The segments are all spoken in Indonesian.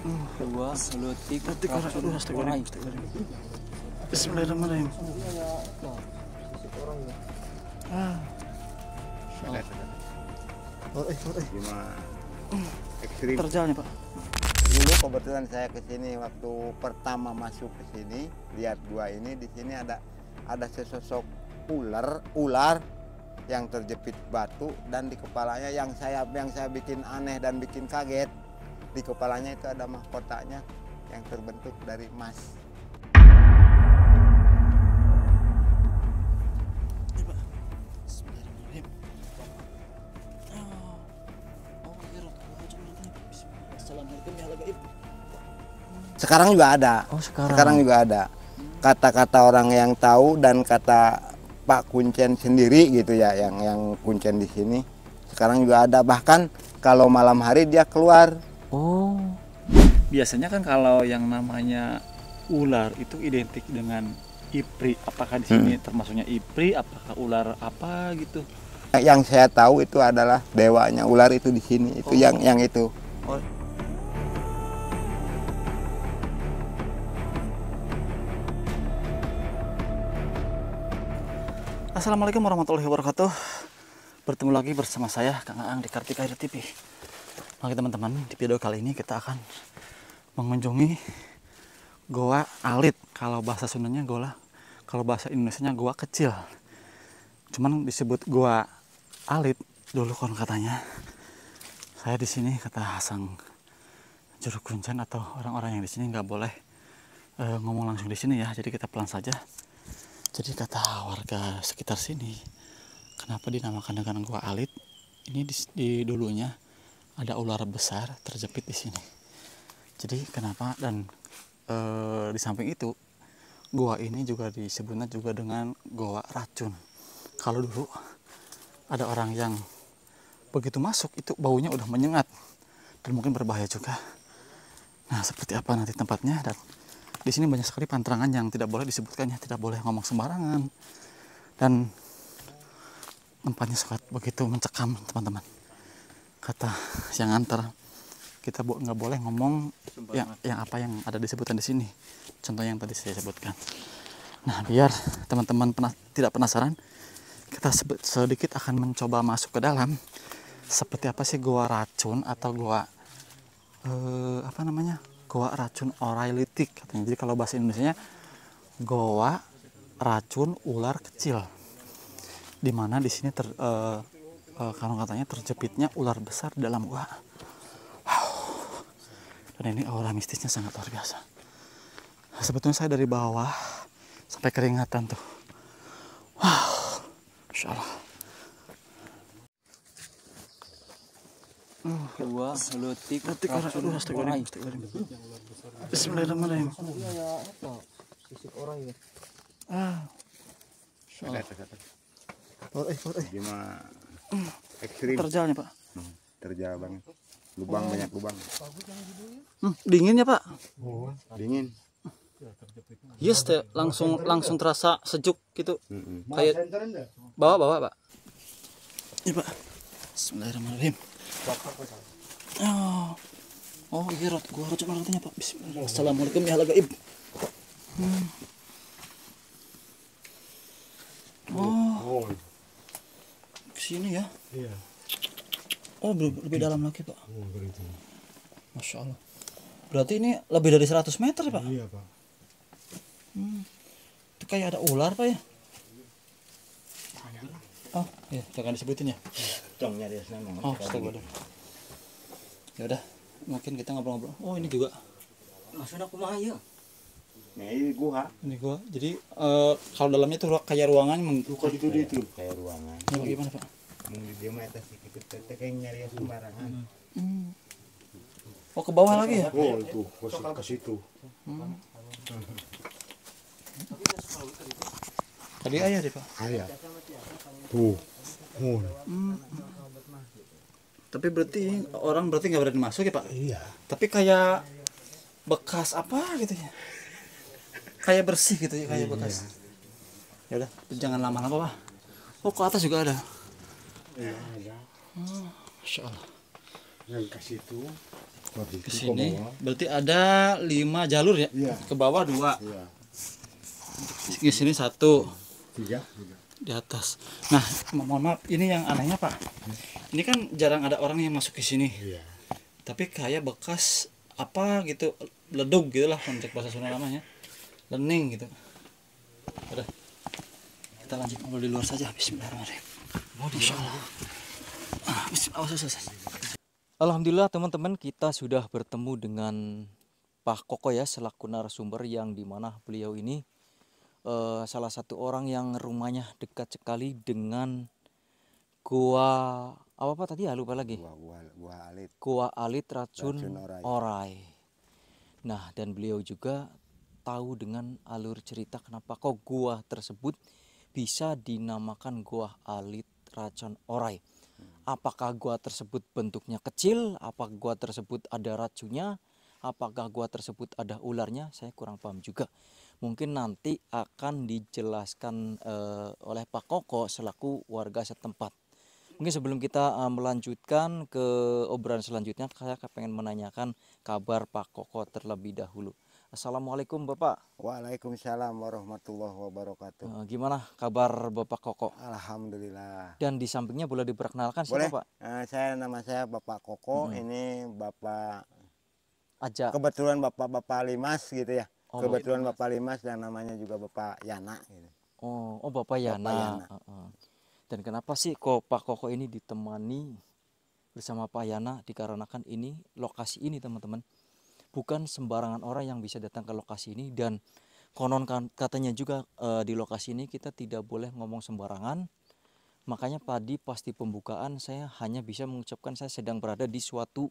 Dua, tiga, Bismillahirrahmanirrahim. Ekstrim. Terjalnya Pak. Dulu kebetulan saya ke sini waktu pertama masuk ke sini, lihat gua ini di sini ada sesosok ular yang terjepit batu, dan di kepalanya yang saya bikin aneh dan bikin kaget, di kepalanya itu ada mahkotanya yang terbentuk dari emas. Sekarang juga ada. Oh, sekarang juga ada. Kata-kata orang yang tahu dan kata Pak Kuncen sendiri gitu ya, yang Kuncen di sini. Sekarang juga ada, bahkan kalau malam hari dia keluar. Oh. Biasanya kan kalau yang namanya ular itu identik dengan ipri. Apakah di sini termasuknya ipri? Apakah ular apa gitu? Yang saya tahu itu adalah dewanya ular itu di sini. Itu yang itu. Oh. Assalamualaikum warahmatullahi wabarakatuh. Bertemu lagi bersama saya Kang Aang di Kartika Air TV. Oke teman-teman, di video kali ini kita akan mengunjungi Goa Alit. Kalau bahasa Sundanya gola, kalau bahasa Indonesianya goa kecil. Cuman disebut Goa Alit dulu kon katanya. Saya di sini kata sang juru kuncen atau orang-orang yang di sini nggak boleh ngomong langsung di sini ya. Jadi kita pelan saja. Jadi kata warga sekitar sini, kenapa dinamakan dengan Goa Alit? Ini di dulunya ada ular besar terjepit di sini. Jadi kenapa, dan di samping itu goa ini juga disebutnya juga dengan goa racun. Kalau dulu ada orang yang begitu masuk itu baunya udah menyengat dan mungkin berbahaya juga. Nah, seperti apa nanti tempatnya, dan di sini banyak sekali pantangan yang tidak boleh disebutkannya, tidak boleh ngomong sembarangan, dan tempatnya sangat begitu mencekam teman-teman. Kata yang antar kita nggak boleh ngomong yang apa yang ada disebutkan di sini. Contoh yang tadi saya sebutkan. Nah, biar teman-teman tidak penasaran, kita sedikit akan mencoba masuk ke dalam. Seperti apa sih goa racun atau goa goa racun oralitik katanya. Jadi kalau bahasa Indonesianya goa racun ular kecil, dimana di sini kalau katanya terjepitnya ular besar dalam gua. Dan ini aura mistisnya sangat luar biasa. Sebetulnya saya dari bawah sampai keringatan tuh. Wow, Masya Allah. dua, tiga, Bismillahirrahmanirrahim. Ekstrim. Terjalnya Pak. Terjal banget. Lubang, banyak lubang. Dingin ya Pak? Dingin. Yes, langsung terasa sejuk gitu. Kayak bawa Pak. Iya Pak. Bismillahirrahmanirrahim. Oh iya, gua harus coba artinya Pak. Bismillah. Assalamualaikum ya gaib. Oh, kesini ya? Iya. Oh, lebih dalam lagi Pak. Masya Allah. Berarti ini lebih dari 100 meter Pak? Iya Pak. Itu kayak ada ular Pak ya? Oh iya, jangan disebutin ya. Oh, astaga. Ya udah, mungkin kita ngobrol-ngobrol. Oh, ini juga. maksudnya aku mah ya. Nah, ini gua. Ini gua. Jadi kalau dalamnya tuh kayak ruangan Itu kayak ruangan. Ini bagaimana Pak? Mau di dia mah atas ikut kayak nyari sembarangan. Oh, ke bawah lagi ya? Oh itu ke situ. Tadi ayah deh Pak. Ayah. Tuh. Tapi berarti orang nggak berani masuk ya Pak? Iya. Tapi kayak bekas apa gitu ya? Kayak bersih gitu ya, kayak bekas. Ya udah, jangan lama-lama Pak. Oh, ke atas juga ada. Iya ada. Masya Allah. Yang ke situ. Tadi ke itu sini. bawah. Berarti ada 5 jalur ya? Iya. Ke bawah 2. Iya. Di sini 1 Tiga. di atas. Nah, mohon maaf, ini yang anehnya Pak. Ini kan jarang ada orang yang masuk ke sini. Iya. Tapi kayak bekas apa gitu, ledug gitu lah untuk bahasa Sunda namanya. Lening gitu. Udah. Kita lanjut ngobrol di luar saja. Bismillahirrahmanirrahim. Oh, insyaallah. Alhamdulillah teman-teman, kita sudah bertemu dengan Pak Koko ya, selaku narasumber yang dimana beliau ini salah satu orang yang rumahnya dekat sekali dengan gua apa tadi ya, lupa lagi. Gua alit. Gua Alit Racun Racun Orai. Orai. Nah, dan beliau juga tahu dengan alur cerita kenapa kok gua tersebut bisa dinamakan Gua Alit Racun Orai. Apakah gua tersebut bentuknya kecil? Apakah gua tersebut ada racunnya? Apakah gua tersebut ada ularnya? Saya kurang paham juga. Mungkin nanti akan dijelaskan oleh Pak Koko selaku warga setempat. Mungkin sebelum kita melanjutkan ke obrolan selanjutnya, saya pengen menanyakan kabar Pak Koko terlebih dahulu. Assalamualaikum Bapak. Waalaikumsalam warahmatullahi wabarakatuh. Gimana kabar Bapak Koko? Alhamdulillah. Dan di sampingnya boleh diperkenalkan Boleh? siapa Pak? Nama saya Bapak Koko. Ini Bapak Aja. kebetulan Bapak Limas gitu ya. Oh, Kebetulan Bapak Limas dan namanya juga Bapak Yana gitu. Oh Bapak Yana. Bapak Yana. Dan kenapa sih kok Pak Koko ini ditemani bersama Pak Yana? Dikarenakan ini lokasi ini teman-teman, bukan sembarangan orang yang bisa datang ke lokasi ini, dan konon katanya juga di lokasi ini kita tidak boleh ngomong sembarangan. Makanya tadi pasti pembukaan saya hanya bisa mengucapkan saya sedang berada di suatu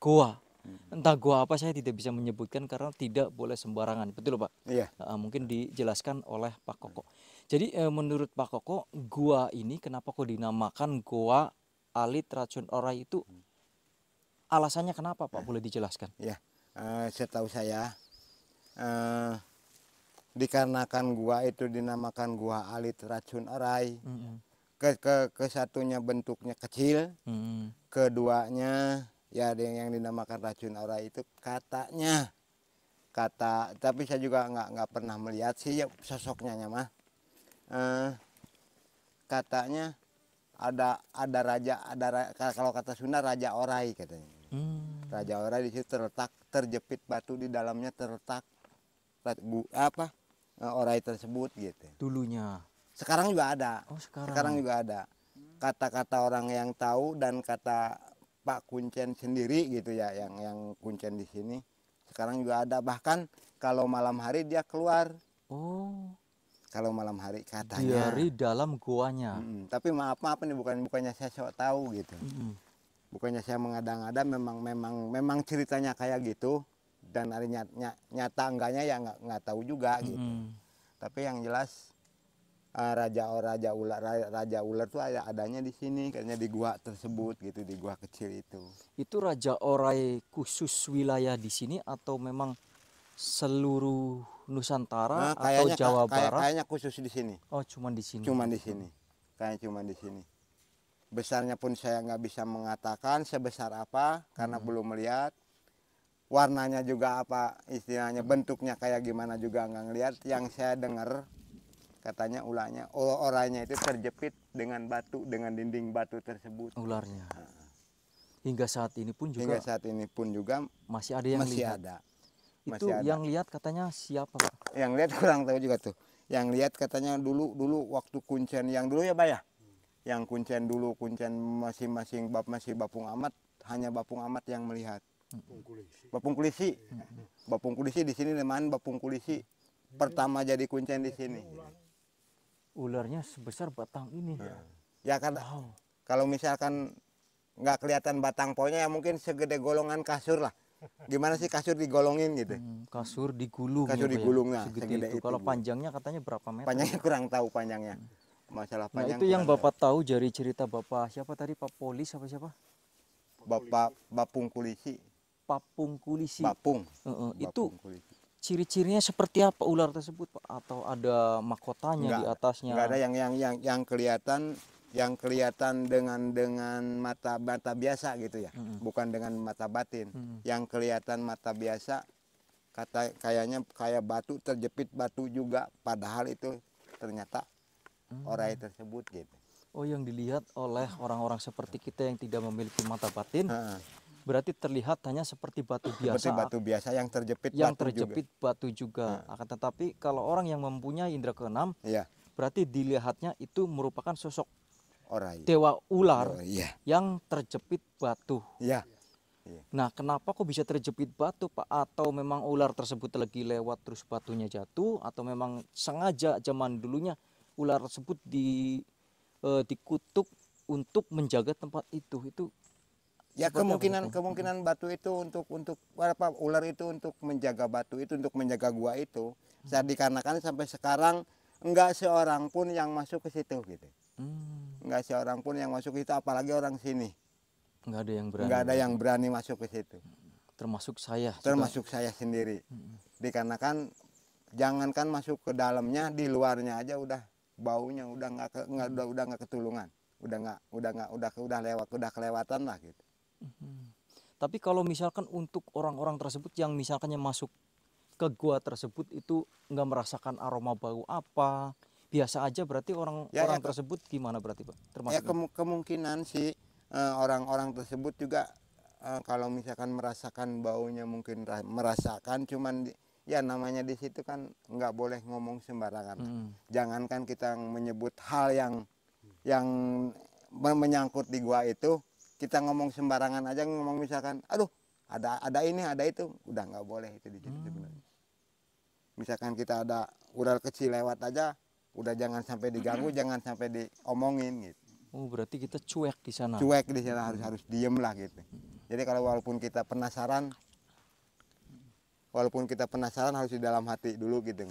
goa. Entah goa apa saya tidak bisa menyebutkan karena tidak boleh sembarangan. Betul Pak? Iya. Mungkin dijelaskan oleh Pak Koko. Jadi menurut Pak Koko, gua ini kenapa kok dinamakan Gua Alit Racun Orai itu? Alasannya kenapa Pak? Boleh dijelaskan? Ya, setahu saya dikarenakan gua itu dinamakan Gua Alit Racun Orai. Kesatunya bentuknya kecil, keduanya ya ada yang dinamakan racun orai itu katanya, tapi saya juga nggak pernah melihat sih ya sosoknya mah. Katanya ada raja, kalau kata Sunda Raja Orai katanya. Raja Orai di situ terjepit batu, di dalamnya terletak orai tersebut gitu. Dulunya. Sekarang juga ada. Oh, sekarang juga ada. Kata-kata orang yang tahu dan kata Pak Kuncen sendiri gitu ya, yang Kuncen di sini sekarang juga ada. Bahkan kalau malam hari dia keluar. Oh. Kalau malam hari katanya. Dari dalam goanya. Tapi maaf nih, bukannya saya sok tahu gitu. Bukannya saya mengada-ngada, memang ceritanya kayak gitu, dan hari nyata enggaknya ya nggak tahu juga gitu. Tapi yang jelas raja ular tuh adanya di sini, kayaknya di gua tersebut gitu, di gua kecil itu. Itu Raja Orai khusus wilayah di sini atau memang seluruh Nusantara atau Jawa Barat? Kayaknya khusus di sini. Oh, cuman di sini. Cuman di sini. Kayaknya cuman di sini. Besarnya pun saya nggak bisa mengatakan sebesar apa karena belum melihat. Warnanya juga apa istilahnya, bentuknya kayak gimana juga nggak ngelihat. Yang saya dengar katanya orangnya itu terjepit dengan batu, dengan dinding batu tersebut. Ularnya. Hingga saat ini pun juga masih ada yang masih lihat. ada. Itu masih ada. yang lihat katanya siapa Pak? Yang lihat kurang tahu juga tuh. Yang lihat katanya dulu waktu Kuncen yang dulu ya Pak ya. Yang Kuncen dulu, Kuncen masing-masing masih Bapung Amat, hanya Bapung Amat yang melihat. Bapung Kulisi. Bapung Kulisi di sini teman, Bapung Kulisi pertama jadi Kuncen di sini. Ularnya sebesar batang ini. Ya kan. Wow. Kalau misalkan nggak kelihatan batang pohonnya ya mungkin segede golongan kasur lah. Gimana sih kasur digolongin gitu? Kasur digulung. Kasur digulung lah. Segede itu. Kalau panjangnya katanya berapa meter? Panjangnya kurang tahu panjangnya. Masalah panjang. Nah, itu yang Bapak tahu dari cerita Bapak siapa tadi, Pak Polis apa siapa? Bapak Bapung Kulisi. Papung Kulisi. Bapung. Itu Kulisi. Ciri-cirinya seperti apa ular tersebut Pak? Atau ada mahkotanya di atasnya? Enggak ada yang yang kelihatan dengan mata biasa gitu ya, bukan dengan mata batin. Yang kelihatan mata biasa kayaknya kayak batu terjepit batu juga, padahal itu ternyata orai tersebut gitu. Oh, yang dilihat oleh orang-orang seperti kita yang tidak memiliki mata batin, Heeh. berarti terlihat hanya seperti batu Seperti biasa, batu biasa yang terjepit yang batu terjepit batu juga. Akan tetapi kalau orang yang mempunyai indera keenam, juga. Iya, berarti dilihatnya itu merupakan sosok orai. dewa ular Oh, iya, yang terjepit batu. iya. Nah, kenapa kok bisa terjepit batu, Pak? Atau memang ular tersebut lagi lewat terus batunya jatuh, atau memang sengaja zaman dulunya ular tersebut dikutuk untuk menjaga tempat itu? Itu Ya seperti apa, Pak? kemungkinan batu itu untuk apa, ular itu untuk menjaga batu itu, untuk menjaga gua itu. Saya dikarenakan sampai sekarang enggak seorang pun yang masuk ke situ gitu. Enggak seorang pun yang masuk ke situ, apalagi orang sini. Nggak ada yang berani. Enggak ada yang berani masuk ke situ. Termasuk saya. Termasuk saya sendiri. Dikarenakan jangankan masuk ke dalamnya, di luarnya aja udah baunya udah nggak ketulungan. Udah kelewatan lah gitu. Tapi kalau misalkan untuk orang-orang tersebut yang misalkannya masuk ke gua tersebut itu nggak merasakan aroma bau apa, biasa aja, berarti orang-orang tersebut gimana berarti, Pak? Ya Termasuk kemungkinan sih orang-orang tersebut juga kalau misalkan merasakan baunya mungkin merasakan, cuman ya namanya di situ kan nggak boleh ngomong sembarangan. Jangankan kita menyebut hal yang menyangkut di gua itu, kita ngomong sembarangan aja, ngomong misalkan aduh ada ini ada itu, udah nggak boleh itu di situ sebenarnya. Misalkan kita ada ular kecil lewat aja, udah jangan sampai diganggu, jangan sampai diomongin gitu. Oh, berarti kita cuek di sana. Cuek di sana, harus diem lah gitu. Jadi kalau walaupun kita penasaran harus di dalam hati dulu gitu.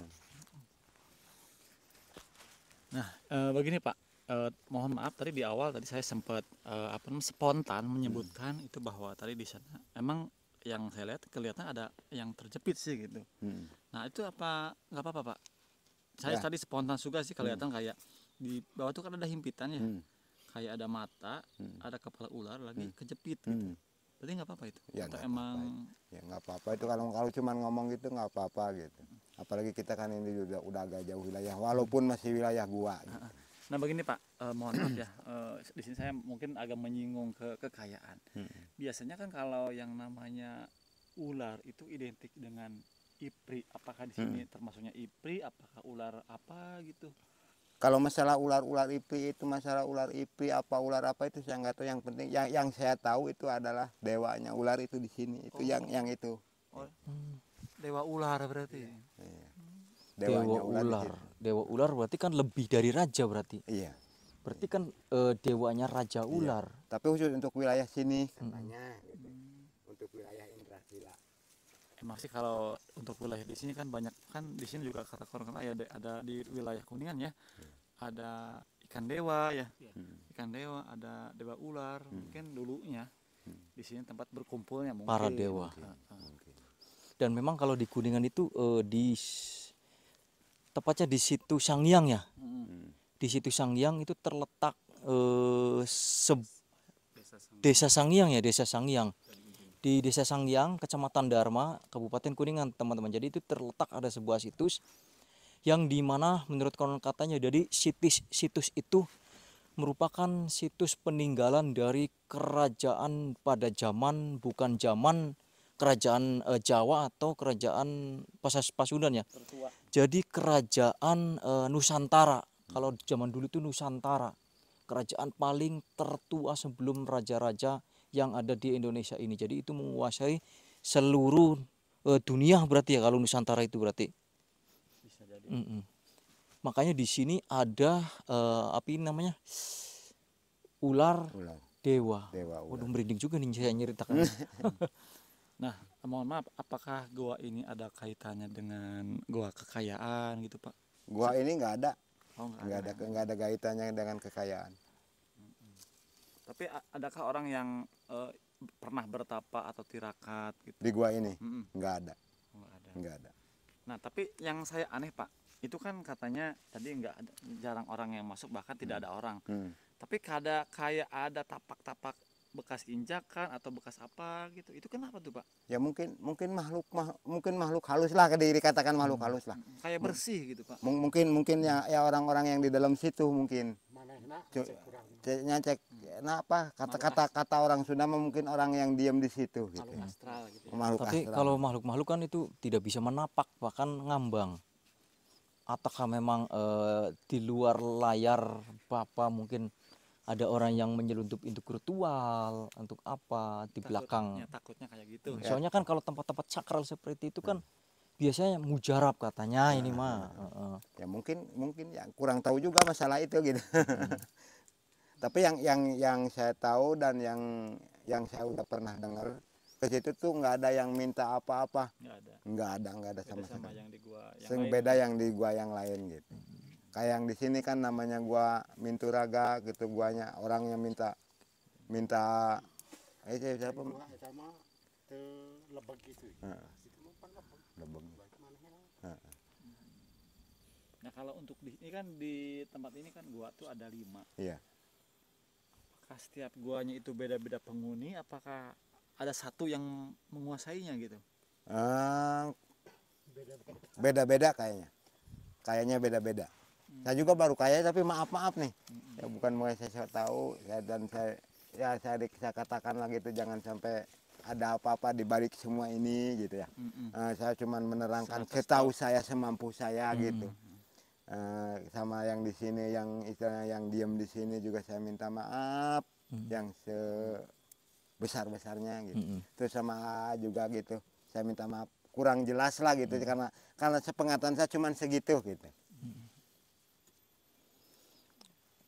Nah, begini Pak, mohon maaf tadi di awal tadi saya sempat spontan menyebutkan itu bahwa tadi di sana emang yang saya lihat kelihatan ada yang terjepit sih gitu. Nah, itu apa nggak apa-apa, Pak? Saya tadi spontan juga sih, kelihatan kayak di bawah itu kan ada himpitan ya. Kayak ada mata, ada kepala ular lagi kejepit gitu. Berarti nggak apa-apa itu? Ya, atau nggak emang apa-apa. Ya nggak apa-apa itu, kalau cuma ngomong gitu nggak apa-apa gitu. Apalagi kita kan ini udah agak jauh wilayah, walaupun masih wilayah gua. Gitu. Nah begini Pak, mohon maaf ya, di sini saya mungkin agak menyinggung kekayaan. Biasanya kan kalau yang namanya ular itu identik dengan ipri. Apakah di sini termasuknya ipri? Apakah ular apa gitu? Kalau masalah ular ipri itu, masalah ular ipri apa ular apa itu saya nggak tahu. Yang penting yang saya tahu itu adalah dewanya ular itu di sini. Itu yang itu. Oh, dewa ular berarti. Iya. Dewa ular. Dewa ular berarti kan lebih dari raja berarti. Iya. Berarti kan dewanya raja ular. Tapi khusus untuk wilayah sini katanya gitu. Untuk wilayah Indrasila. Emang sih kalau untuk wilayah di sini kan banyak, kan di sini juga kata orang ada di wilayah Kuningan ya. Ada ikan dewa ya. Ikan dewa, ada dewa ular. Mungkin dulunya di sini tempat berkumpulnya mungkin para dewa. Dan memang kalau di Kuningan itu tepatnya di situ Sanghyang ya. Di situ Sanghyang itu terletak Desa Sanghyang ya, Desa Sanghyang. Di Desa Sanghyang, Kecamatan Dharma, Kabupaten Kuningan, teman-teman. Jadi itu terletak ada sebuah situs yang dimana menurut konon katanya, jadi situs itu merupakan situs peninggalan dari kerajaan pada zaman, bukan zaman kerajaan Jawa atau kerajaan Pasundan ya. Jadi kerajaan Nusantara. Kalau zaman dulu itu Nusantara, kerajaan paling tertua sebelum raja-raja yang ada di Indonesia ini. Jadi itu menguasai seluruh dunia berarti ya kalau Nusantara itu berarti. Bisa jadi. Makanya di sini ada namanya ular dewa. Waduh, merinding juga nih saya nyeritakan. Nah, mohon maaf, apakah goa ini ada kaitannya dengan goa kekayaan gitu, Pak? Gua ini nggak ada. Oh, nggak ada kaitannya dengan kekayaan. Tapi adakah orang yang pernah bertapa atau tirakat gitu? Di gua ini nggak ada. Nggak ada. Nah, tapi yang saya aneh Pak, itu kan katanya tadi jarang orang yang masuk, bahkan tidak ada orang. Tapi kayak ada tapak-tapak bekas injakan atau bekas apa gitu. Itu kenapa tuh, Pak? Ya mungkin makhluk halus lah, dikatakan makhluk halus lah. Kayak bersih gitu, Pak. Mungkin ya orang-orang yang di dalam situ mungkin. Nyacek apa kata orang Sunda mungkin orang yang diam di situ gitu. Makhluk astral gitu. Makhluk Tapi astral. kalau makhluk-makhluk kan itu tidak bisa menapak bahkan ngambang. Ataukah memang di luar layar Bapak mungkin ada orang yang menyelundup untuk ritual, untuk apa di belakang. Takutnya kayak gitu. Soalnya kan kalau tempat-tempat sakral seperti itu kan biasanya mujarab katanya ini mah. Ya mungkin ya kurang tahu juga masalah itu gitu. Tapi yang saya tahu dan yang saya udah pernah dengar, ke situ tuh nggak ada yang minta apa-apa. Nggak ada sama sekali. Yang di gua Beda yang di gua yang lain gitu. Kayak yang di sini kan namanya gua Minturaga gitu, guanya orang yang minta siapa? Lebeg itu. Lebeg. Nah, kalau untuk ini kan di tempat ini kan gua tuh ada 5. Iya. Apakah setiap guanya itu beda-beda penghuni? Apakah ada satu yang menguasainya gitu? Beda-beda kayaknya. Kayaknya beda-beda. Saya juga baru tapi maaf nih. Ya bukan mau saya tahu ya, dan saya katakan lagi itu jangan sampai ada apa-apa di balik semua ini gitu ya. Saya cuma menerangkan setahu saya semampu saya gitu. Sama yang di sini yang istilahnya yang diam di sini juga saya minta maaf yang sebesar-besarnya gitu. Terus sama juga gitu. Saya minta maaf kurang jelas lah gitu karena sepengetahuan saya cuma segitu gitu.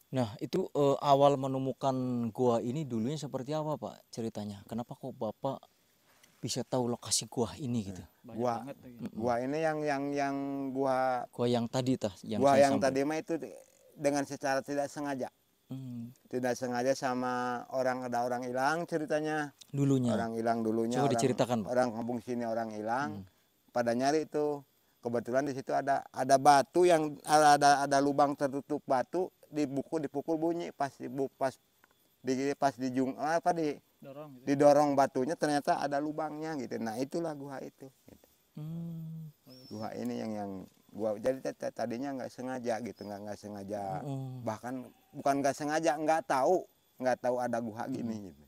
Nah, itu awal menemukan gua ini dulunya seperti apa, Pak? Ceritanya. Kenapa kok Bapak bisa tahu lokasi gua ini gitu? Gua ini yang gua Yang tadi yang gua saya yang sampaikan. tadi mah itu dengan secara tidak sengaja. Tidak sengaja sama ada orang hilang ceritanya. Dulunya. Orang hilang dulunya. Coba diceritakan, Pak. Orang kampung sini orang hilang. Pada nyari itu. Kebetulan di situ ada batu yang ada lubang tertutup batu, dipukul bunyi didorong batunya ternyata ada lubangnya gitu. Nah, itulah gua itu. Gitu. Gua ini yang gua jadi tadinya nggak sengaja gitu, nggak sengaja. Bahkan bukan nggak sengaja, nggak tahu ada gua gini gitu.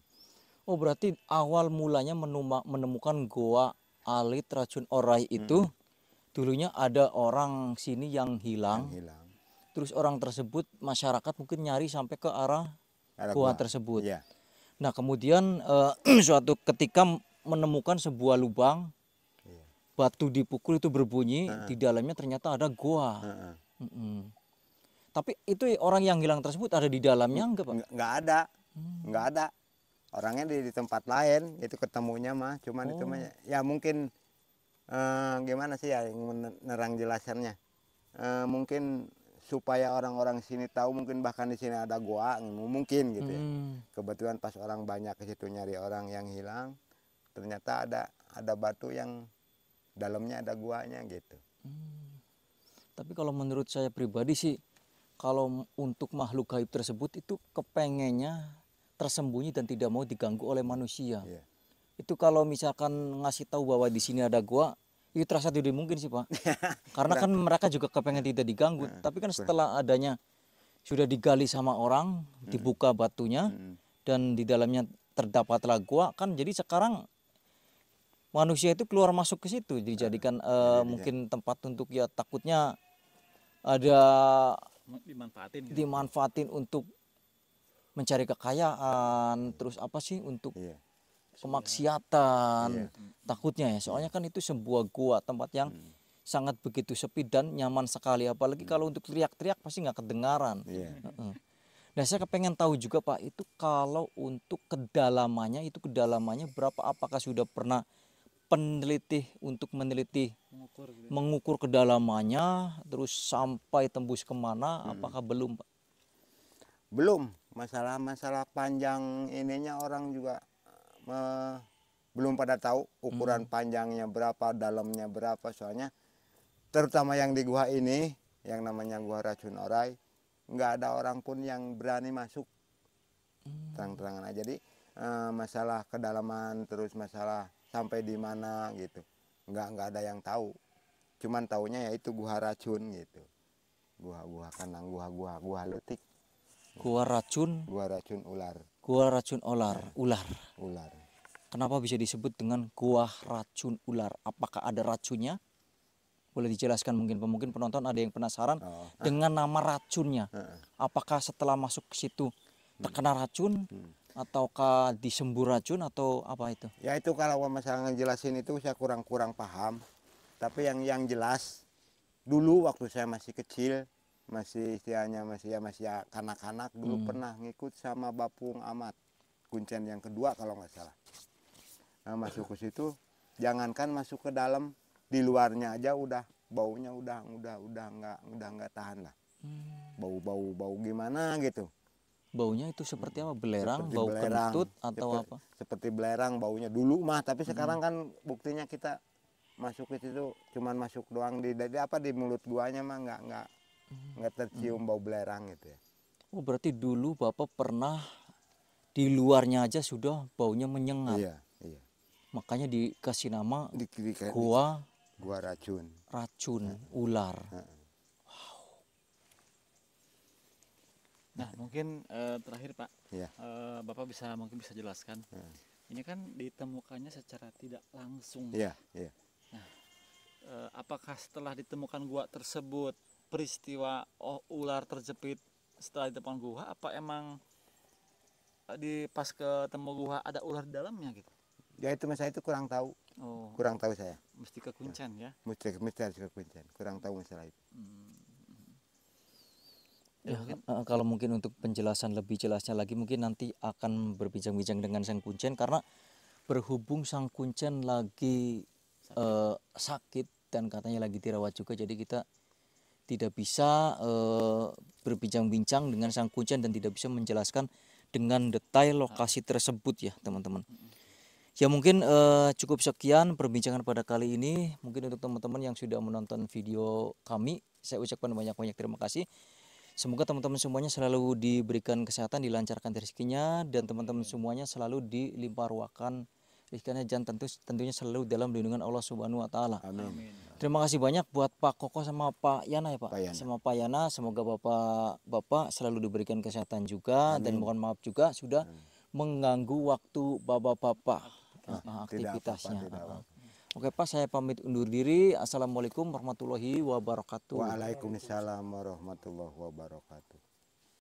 Oh, berarti awal mulanya menemukan gua alit racun orai itu dulunya ada orang sini yang hilang. Terus orang tersebut masyarakat mungkin nyari sampai ke arah gua tersebut. Iya. Nah, kemudian suatu ketika menemukan sebuah lubang, batu dipukul itu berbunyi, di dalamnya ternyata ada gua. Tapi itu orang yang hilang tersebut ada di dalamnya enggak, Pak? Nggak ada. Nggak ada. Orangnya di tempat lain, itu ketemunya mah. Cuman itu mah ya mungkin gimana sih ya yang menerang jelasannya. Mungkin supaya orang-orang sini tahu, mungkin bahkan di sini ada gua, mungkin gitu ya. Kebetulan pas orang banyak ke situ nyari orang yang hilang, ternyata ada batu yang dalamnya ada guanya gitu. Tapi kalau menurut saya pribadi sih, kalau untuk makhluk gaib tersebut itu kepengennya tersembunyi dan tidak mau diganggu oleh manusia. Iya. Itu kalau misalkan ngasih tahu bahwa di sini ada gua, itu terasa tidak mungkin sih, Pak. Karena kan mereka juga kepengen tidak diganggu. Tapi kan setelah adanya sudah digali sama orang, dibuka batunya dan di dalamnya terdapatlah gua, kan jadi sekarang manusia itu keluar masuk ke situ dijadikan mungkin tempat untuk ya takutnya ada dimanfaatin untuk mencari kekayaan, terus apa sih untuk kemaksiatan, takutnya ya. Soalnya kan itu sebuah gua, tempat yang sangat begitu sepi dan nyaman sekali. Apalagi kalau untuk teriak-teriak pasti nggak kedengaran. Nah, saya kepengen tahu juga, Pak, itu kalau untuk kedalamannya berapa? Apakah sudah pernah untuk meneliti mengukur kedalamannya, terus sampai tembus kemana? Apakah belum, Pak? Belum. Masalah panjang ininya orang juga belum pada tahu ukuran panjangnya berapa, dalamnya berapa. Soalnya terutama yang di gua ini, yang namanya gua racun orai, nggak ada orang pun yang berani masuk terang-terangan aja. Jadi masalah kedalaman terus masalah sampai di mana gitu, nggak ada yang tahu. Cuman taunya ya itu gua racun gitu, gua kanang, gua letik, Gua racun ular. ular. Kenapa bisa disebut dengan gua racun ular? Apakah ada racunnya? Boleh dijelaskan mungkin penonton ada yang penasaran dengan nama racunnya. Apakah setelah masuk ke situ terkena racun ataukah disembur racun atau apa itu? Ya itu kalau masalah ngejelasin itu saya kurang paham. Tapi yang jelas dulu waktu saya masih kecil, masih istilahnya masih kanak-kanak, dulu pernah ngikut sama Bapung Amat, Kuncen yang kedua kalau nggak salah. Nah, masuk ke situ, jangankan masuk ke dalam, di luarnya aja udah baunya udah nggak tahan lah. Bau gimana gitu. Baunya itu seperti apa? Belerang, Seperti bau belerang, kentut atau apa? Seperti belerang baunya dulu mah, tapi sekarang kan buktinya kita masuk ke situ cuman masuk doang di mulut guanya mah nggak tercium bau belerang gitu ya. Oh, berarti dulu Bapak pernah di luarnya aja sudah baunya menyengat. Iya. Makanya dikasih nama Kayak gua racun ular. Nah, mungkin terakhir Pak, Iya. Bapak mungkin bisa jelaskan. Ini kan ditemukannya secara tidak langsung. Iya. Nah, apakah setelah ditemukan gua tersebut peristiwa ular terjepit setelah ditemukan gua, apa emang pas ketemu gua ada ular di dalamnya gitu? Ya itu saya itu kurang tahu. Oh, Kurang tahu saya. mesti ke Kuncen ya. Mesti harus ke Kuncen. Kurang tahu masalah itu. Ya, kalau mungkin untuk penjelasan lebih jelasnya lagi mungkin nanti akan berbincang-bincang dengan Sang Kuncen, karena berhubung Sang Kuncen lagi sakit dan katanya lagi dirawat juga, jadi kita tidak bisa berbincang-bincang dengan Sang Kuncen dan tidak bisa menjelaskan dengan detail lokasi tersebut ya teman-teman. Ya mungkin cukup sekian perbincangan pada kali ini. Mungkin untuk teman-teman yang sudah menonton video kami, saya ucapkan banyak-banyak terima kasih. Semoga teman-teman semuanya selalu diberikan kesehatan, dilancarkan rezekinya, dan teman-teman semuanya selalu dilimpah ruahkan rezekinya, dan tentunya selalu dalam lindungan Allah Subhanahu wa taala. Amin. Terima kasih banyak buat Pak Koko sama Pak Yana ya Pak. Sama Pak Yana, semoga Bapak selalu diberikan kesehatan juga. Amin. Dan mohon maaf juga sudah mengganggu waktu Bapak aktivitasnya. Oke Pak, saya pamit undur diri. Assalamualaikum warahmatullahi wabarakatuh. Waalaikumsalam warahmatullahi wabarakatuh.